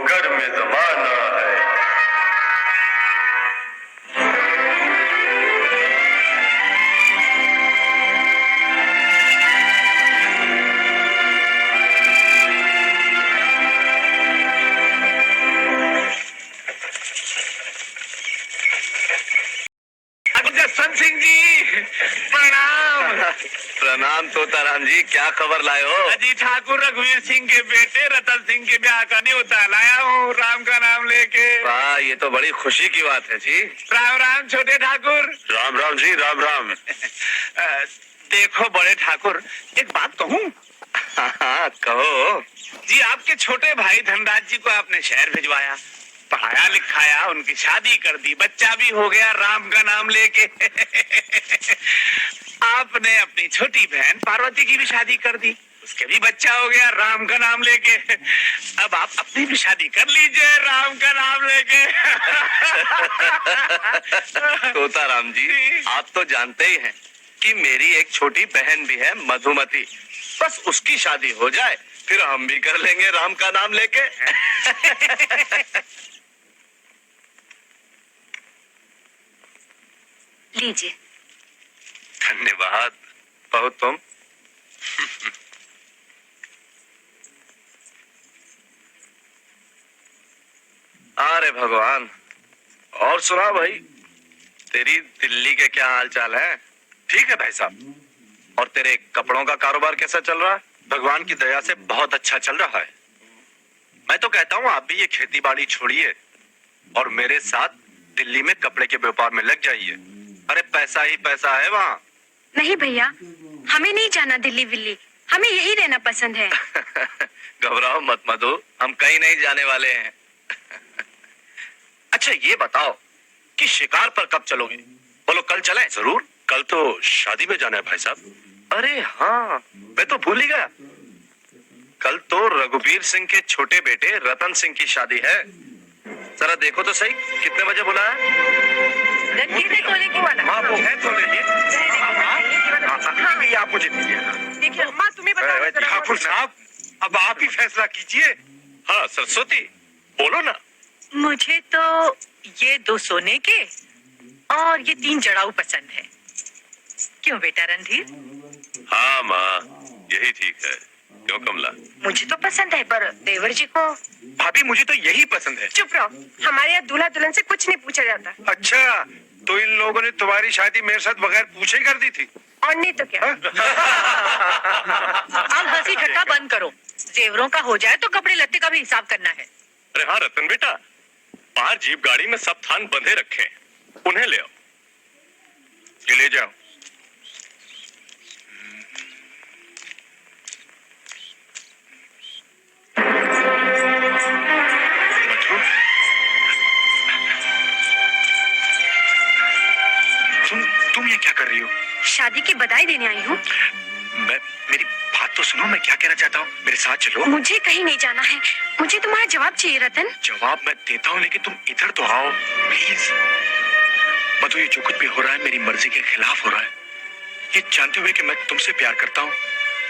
घर में जमाना है। जसवंत सिंह जी प्रणाम। प्रणाम तोताराम जी, क्या खबर लाए हो? अजी ठाकुर रघुवीर सिंह के बेटे रतन सिंह के ब्याह का न्योता लाया हूँ, राम का नाम लेके। वाह, ये तो बड़ी खुशी की बात है जी। राम राम छोटे ठाकुर। राम राम जी, राम राम। देखो बड़े ठाकुर, एक बात कहूँ? हाँ, कहो। जी आपके छोटे भाई धनराज जी को आपने शहर भिजवाया, पढ़ाया लिखाया, उनकी शादी कर दी, बच्चा भी हो गया राम का नाम लेके। आपने अपनी छोटी बहन पार्वती की भी शादी कर दी, उसके भी बच्चा हो गया राम का नाम लेके। अब आप अपनी भी शादी कर लीजिए राम का नाम लेके। तोताराम जी, आप तो जानते ही हैं कि मेरी एक छोटी बहन भी है मधुमती। बस उसकी शादी हो जाए, फिर हम भी कर लेंगे राम का नाम लेके। लीजिए। धन्यवाद बहू तुम। अरे भगवान, और सुना भाई, तेरी दिल्ली के क्या हाल चाल है? ठीक है भाई साहब। और तेरे कपड़ों का कारोबार कैसा चल रहा है? भगवान की दया से बहुत अच्छा चल रहा है। मैं तो कहता हूँ आप भी ये खेती बाड़ी छोड़िए और मेरे साथ दिल्ली में कपड़े के व्यापार में लग जाइए। अरे पैसा ही पैसा है वहाँ। नहीं भैया, हमें नहीं जाना दिल्ली विल्ली, हमें यही रहना पसंद है। घबराओ मत मधु, हम कहीं नहीं जाने वाले हैं। अच्छा ये बताओ कि शिकार पर कब चलोगे? बोलो कल चलें? जरूर। कल तो शादी में जाना है भाई साहब। अरे हाँ, मैं तो भूल ही गया। कल तो रघुवीर सिंह के छोटे बेटे रतन सिंह की शादी है। जरा देखो तो सही, कितने बजे बुलाया? तोले की वाला। हाँ वो है तोले की। ये आप मुझे दीजिए। देखिए माँ, तुम्हें बताओ जरा। ठाकुर साहब, अब आप ही फैसला कीजिए। हाँ सरस्वती, बोलो ना। मुझे तो ये 2 सोने के और ये 3 जड़ाऊ पसंद है। क्यों बेटा रणधीर? हाँ माँ, यही ठीक है। क्यों कमला? मुझे तो पसंद है, पर देवर जी को। भाभी मुझे तो यही पसंद है। चुप रहो, हमारे यहाँ दूल्हा दुल्हन से कुछ नहीं पूछा जाता। अच्छा, तो इन लोगों ने तुम्हारी शादी मेरे साथ बगैर पूछे कर दी थी? और नहीं तो क्या। अब हंसी ठट्टा बंद करो, जेवरों का हो जाए तो कपड़े लत्ते का भी हिसाब करना है। अरे हाँ रतन बेटा, बाहर जीप गाड़ी में सब थान बंधे रखे हैं, उन्हें ले आओ। ये ले जाओ। मधु, तुम ये क्या कर रही हो? शादी की बधाई देने आई हूँ। मेरी बात तो सुनो, मैं क्या कहना चाहता हूँ। मेरे साथ चलो। मुझे कहीं नहीं जाना है, मुझे तुम्हारा जवाब चाहिए रतन। जवाब मैं देता हूँ, लेकिन तुम इधर तो आओ प्लीज। मधु, ये जो कुछ भी हो रहा है मेरी मर्जी के खिलाफ हो रहा है। ये जानते हुए कि मैं तुमसे प्यार करता हूँ,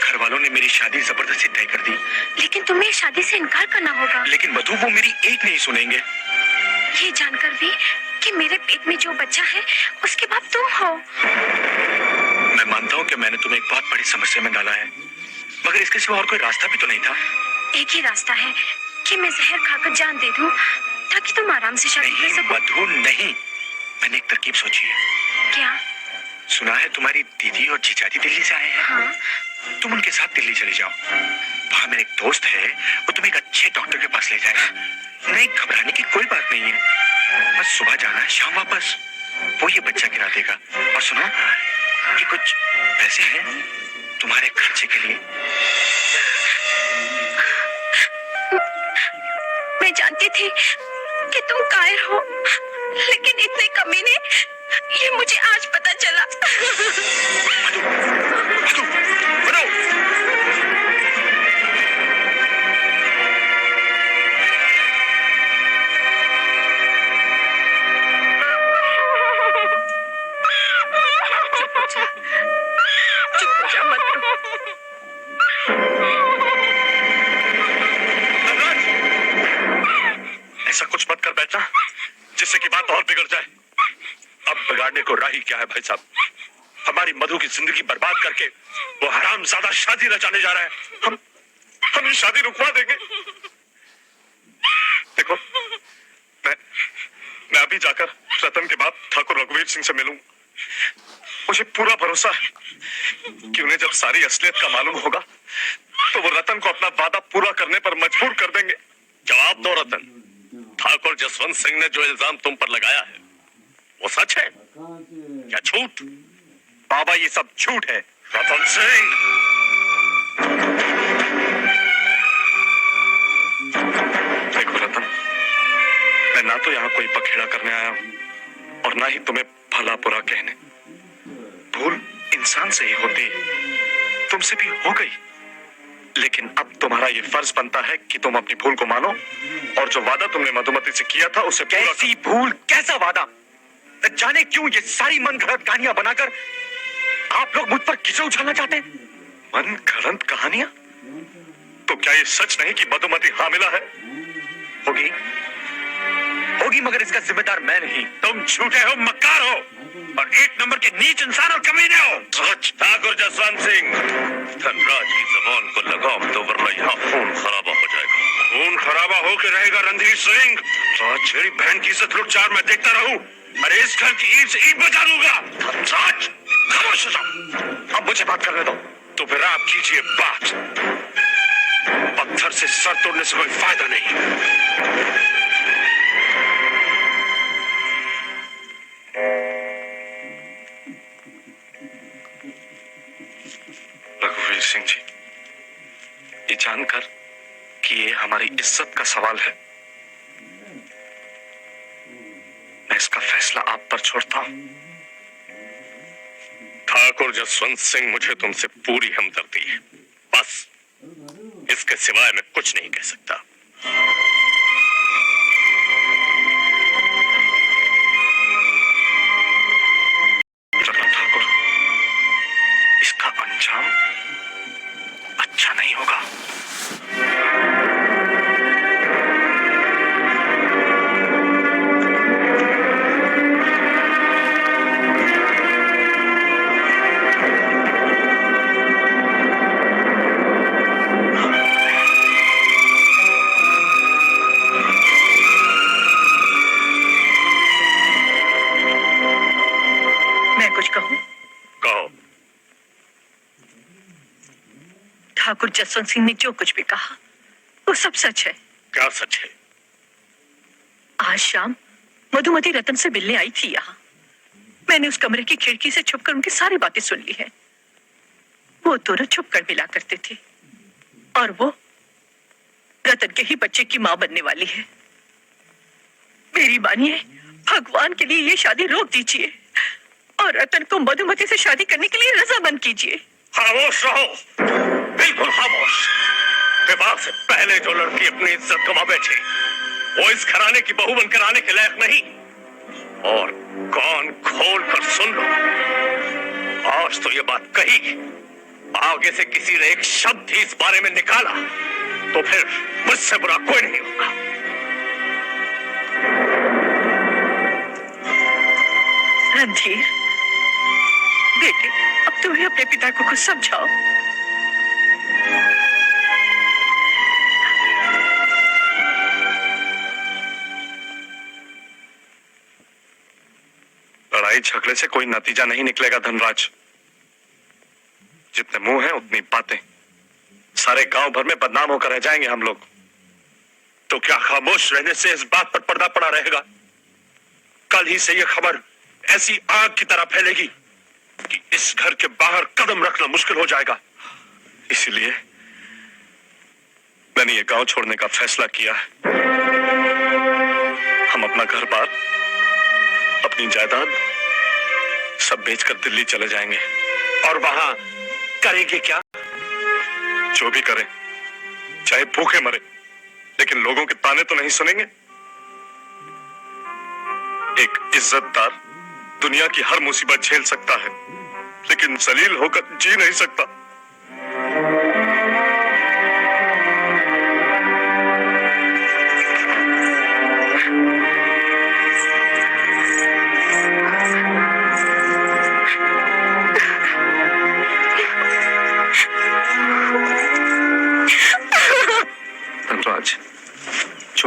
घर वालों ने मेरी शादी जबरदस्ती तय कर दी। लेकिन तुम्हें शादी से इनकार करना होगा। लेकिन मधु, वो मेरी एक नहीं सुनेंगे। ये जानकर भी कि मेरे पेट में जो बच्चा है उसके बाप तुम हो। मैं मानता हूँ कि मैंने तुम्हें एक बहुत बड़ी समस्या में डाला है, मगर इसके सिवा और कोई रास्ता भी तो नहीं था। एक ही रास्ता है कि मैं जहर खाकर जान दे दूं, ताकि तुम आराम से शादी कर नहीं सको। मधु नहीं, मैंने एक तरकीब सोची है। क्या? सुना है तुम्हारी दीदी और जीजाजी दिल्ली से आए हैं। हाँ। तुम उनके साथ दिल्ली चले जाओ। वहाँ मेरे एक दोस्त है, वो तुम्हें एक अच्छे डॉक्टर के पास ले जाएगा। नहीं, घबराने की कोई बात नहीं है, बस सुबह जाना है, शाम वापस। वो ये बच्चा गिरा देगा। और सुनो, ये कुछ पैसे हैं तुम्हारे खर्चे के लिए। मैं जानती थी कि तुम कायर हो, लेकिन इतने कमीने, ये मुझे आज पता चला। मधु, मधु, मधु। चुप हो जा, मत रो। धनराज, बिगड़ जाए। अब बिगाड़ने को राही क्या है भाई साहब? हमारी मधु की जिंदगी बर्बाद करके वो हरामजादा शादी रचाने जा रहा है। हम ये शादी रुकवा देंगे। देखो, मैं अभी जाकर रतन के बाप ठाकुर रघुवीर सिंह से मिलूं। मुझे पूरा भरोसा है कि उन्हें जब सारी असलियत का मालूम होगा तो वो रतन को अपना वादा पूरा करने पर मजबूर कर देंगे। जवाब दो रतन, ठाकुर जसवंत सिंह ने जो इल्जाम तुम पर लगाया है वो सच है या झूठ? बाबा ये सब झूठ है। रतन सिंह, देखो रतन, मैं ना तो यहाँ कोई पखेड़ा करने आया हूँ और ना ही तुम्हें भला बुरा कहने। भूल इंसान से ही होती है, तुमसे भी हो गई, लेकिन अब तुम्हारा ये फर्ज बनता है कि तुम अपनी भूल को मानो और जो वादा तुमने मधुमती से किया था उसे पूरा कैसी भूल, कैसा वादा? न जाने क्यों ये सारी मन घड़त कहानियां बनाकर आप लोग मुझ पर कीचड़ उछालना चाहते हैं। मन घड़ंत कहानियां? तो क्या ये सच नहीं कि मधुमती हामिला है? होगी होगी, मगर इसका जिम्मेदार मैं नहीं। तुम झूठे हो, मक्कार हो और एक नंबर के नीच इंसान और कमीने हो। ठाकुर जसवंत सिंह, धनराज की जबान को लगाम दो वरना यहाँ खून खराबा हो जाएगा। खून खराबा होकर रहेगा रणधीर सिंह। राज मेरी बहन की इज्जत लुटचार मैं देखता रहूं, अरे इस घर की ईंट से ईंट बचा लूंगा। राज, खामोश हो जाओ, अब मुझे बात करने दो। तो फिर आप कीजिए बात। पत्थर से सर तोड़ने से कोई फायदा नहीं। रघुवीर सिंह जी, ये जानकर कि ये हमारी इज्जत का सवाल है, मैं इसका फैसला आप पर छोड़ता हूं। ठाकुर जसवंत सिंह, मुझे तुमसे पूरी हमदर्दी है, बस इसके सिवाय मैं कुछ नहीं कह सकता। ठाकुर, इसका अंजाम अच्छा नहीं होगा। मैं कुछ कहूं? कहो। ठाकुर जसवंत सिंह ने जो कुछ भी कहा वो सब सच है। क्या सच है? आज शाम मधुमती रतन से मिलने आई थी यहाँ। मैंने उस कमरे की खिड़की से छुपकर उनकी सारी बातें सुन ली है। वो दोनों छुपकर मिला करते थे और वो रतन के ही बच्चे की मां बनने वाली है। मेरी मानिए, भगवान के लिए ये शादी रोक दीजिए और रतन को मधुमती से शादी करने के लिए रजामंद कीजिए। खामोश रहो, बिल्कुल खामोश। विवाह से पहले जो लड़की अपनी इज्जत गवा बैठे वो इस घराने की बहू बनकर आने के लायक नहीं। और कान खोल कर सुन लो, आज तो ये बात कही, आगे से किसी ने एक शब्द ही इस बारे में निकाला तो फिर मुझसे बुरा कोई नहीं होगा। रणधीर बेटे, अब तुम्हें अपने पिता को कुछ समझाओ। लड़ाई झगड़े से कोई नतीजा नहीं निकलेगा धनराज। जितने मुंह हैं उतनी बातें। सारे गांव भर में बदनाम होकर रह जाएंगे हम लोग। तो क्या खामोश रहने से इस बात पर पर्दा पड़ा रहेगा? कल ही से यह खबर ऐसी आग की तरह फैलेगी कि इस घर के बाहर कदम रखना मुश्किल हो जाएगा। इसीलिए मैंने ये गांव छोड़ने का फैसला किया है। हम अपना घर बार, अपनी जायदाद सब बेचकर दिल्ली चले जाएंगे। और वहां करेंगे क्या? जो भी करें, चाहे भूखे मरे, लेकिन लोगों के ताने तो नहीं सुनेंगे। एक इज्जतदार दुनिया की हर मुसीबत झेल सकता है, लेकिन जलील होकर जी नहीं सकता।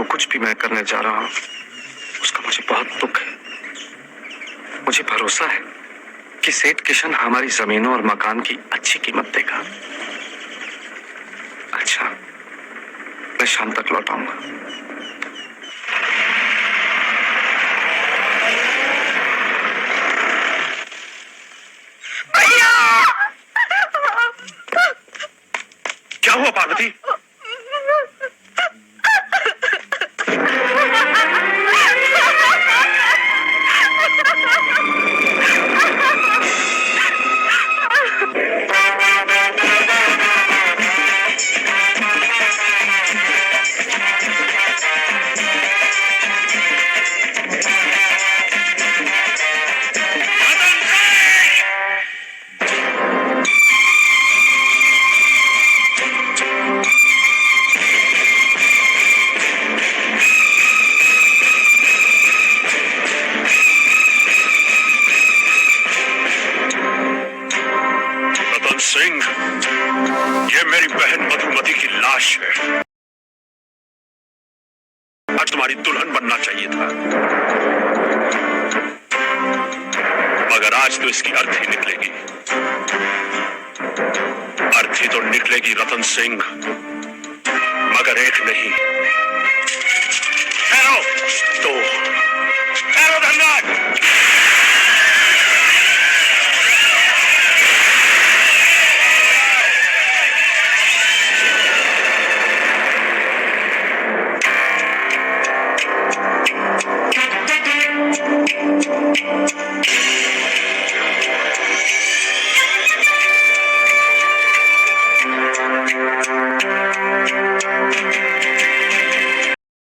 जो कुछ भी मैं करने जा रहा हूं उसका मुझे बहुत दुख है। मुझे भरोसा है कि सेठ किशन हमारी जमीनों और मकान की अच्छी कीमत देगा। अच्छा, मैं शाम तक लौट आऊंगा। क्या हुआ पार्वती? सिंह, ये मेरी बहन मधुमती की लाश है। आज तुम्हारी दुल्हन बनना चाहिए था, मगर आज तो इसकी अर्थी निकलेगी। अर्थी तो निकलेगी रतन सिंह, मगर एक नहीं, ठहरो, दो। ठहरो धनराज।